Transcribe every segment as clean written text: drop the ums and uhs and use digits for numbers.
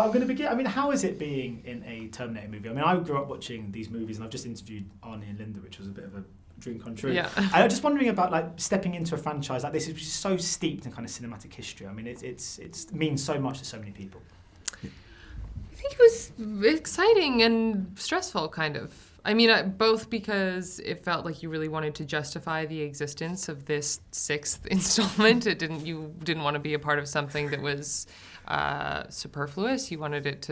I'm going to begin. I mean, how is it being in a Terminator movie? I mean, I grew up watching these movies, and I've just interviewed Arnie and Linda, which was a bit of a dream come true. Yeah. I was just wondering about like stepping into a franchise like this, which is so steeped in kind of cinematic history. I mean, it means so much to so many people. I think it was exciting and stressful, kind of. I mean, both because it felt like you really wanted to justify the existence of this 6th installment. You didn't want to be a part of something that was superfluous. You wanted it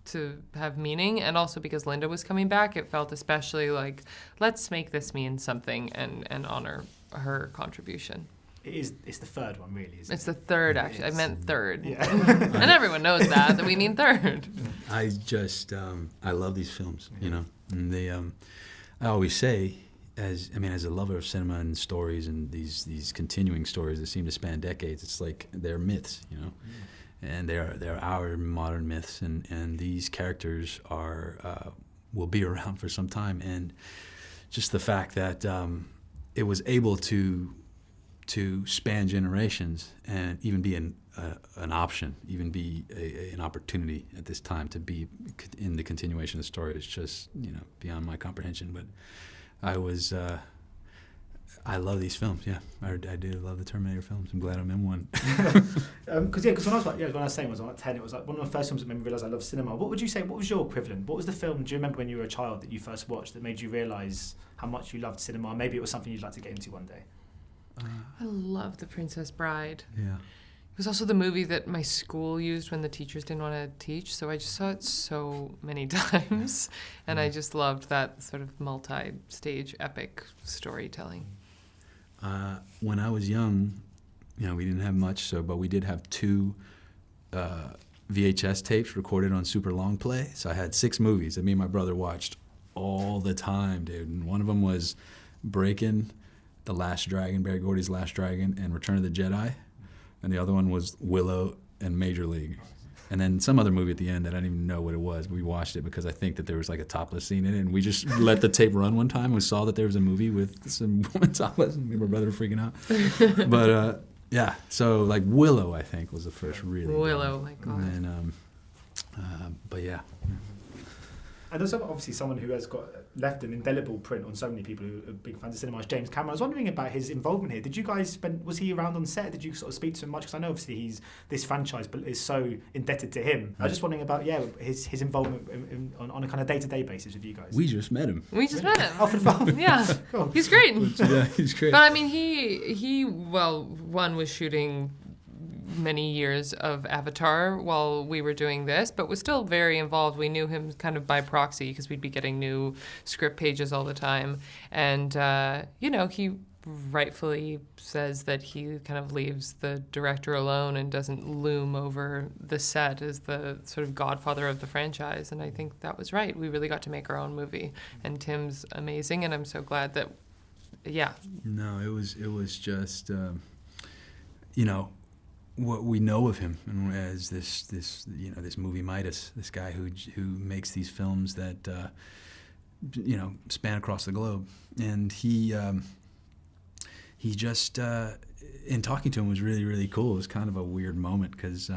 to have meaning, and also because Linda was coming back, it felt especially like, let's make this mean something and honor her contribution. It's the third one, really, isn't it? It's the third, actually. I meant third. Yeah. And everyone knows that we mean third. I just, I love these films, you know. And they, I always say, as a lover of cinema and stories and these continuing stories that seem to span decades, it's like they're myths, you know. And they're our modern myths, and these characters will be around for some time. And just the fact that it was able to span generations and even be an option, even be an opportunity at this time to be in the continuation of the story is just, you know, beyond my comprehension. But I love these films. Yeah, I do love the Terminator films. I'm glad I'm in one. Because when I was saying I was like 10, it was like one of the first films that made me realise I love cinema. What would you say? What was your equivalent? What was the film? Do you remember when you were a child that you first watched that made you realise how much you loved cinema? Maybe it was something you'd like to get into one day. I love The Princess Bride. Yeah. It was also the movie that my school used when the teachers didn't want to teach, so I just saw it so many times, and I just loved that sort of multi-stage epic storytelling. When I was young, you know, we didn't have much, but we did have 2 VHS tapes recorded on super long play, so I had 6 movies that me and my brother watched all the time, dude, and one of them was Breakin', The Last Dragon, Barry Gordy's Last Dragon, and Return of the Jedi. And the other one was Willow and Major League. And then some other movie at the end that I didn't even know what it was. We watched it because I think that there was like a topless scene in it. And we just let the tape run one time. We saw that there was a movie with some woman topless, and me and my brother were freaking out. But yeah, so like Willow, I think, was the first really. Willow, my God. And then, but yeah. And there's obviously someone who has left an indelible print on so many people who are big fans of cinema, is James Cameron. I was wondering about his involvement here. Did you guys was he around on set? Did you sort of speak to him much? Because I know obviously this franchise is so indebted to him. I was just wondering about his involvement on a kind of day-to-day basis with you guys. We just met him. Oh, for the film. Yeah, Cool. He's great. Yeah, he's great. But I mean, he one was shooting many years of Avatar while we were doing this, but was still very involved. We knew him kind of by proxy because we'd be getting new script pages all the time. And, he rightfully says that he kind of leaves the director alone and doesn't loom over the set as the sort of godfather of the franchise. And I think that was right. We really got to make our own movie. And Tim's amazing, and I'm so glad that, yeah. No, it was just, what we know of him as this movie Midas, this guy who makes these films that span across the globe, and he just in talking to him was really, really cool. It was kind of a weird moment because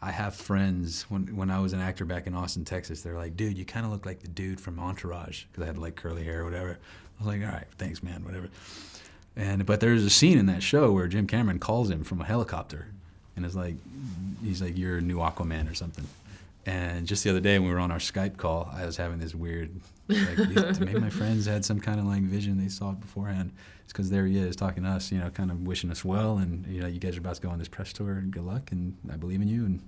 I have friends when I was an actor back in Austin, Texas. They're like, "Dude, you kind of look like the dude from Entourage," because I had like curly hair or whatever. I was like, "All right, thanks, man, whatever." But there's a scene in that show where Jim Cameron calls him from a helicopter, and he's like, "You're a new Aquaman or something." And just the other day when we were on our Skype call, I was having this weird, maybe my friends had some kind of like vision, they saw it beforehand. It's because there he is talking to us, kind of wishing us well, and you guys are about to go on this press tour, and good luck, and I believe in you. And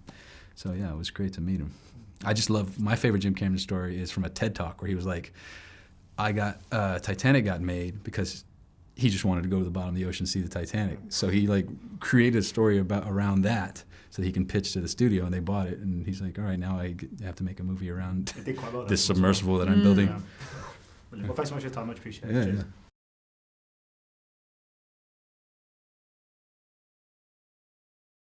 so yeah, it was great to meet him. I just love, my favorite Jim Cameron story is from a TED Talk where he was like, Titanic got made because he just wanted to go to the bottom of the ocean and see the Titanic. So he created a story around that so that he can pitch to the studio, and they bought it. And he's like, all right, now I have to make a movie around this submersible that I'm building. Yeah. Well, thanks so much for your time. Much appreciated. Yeah.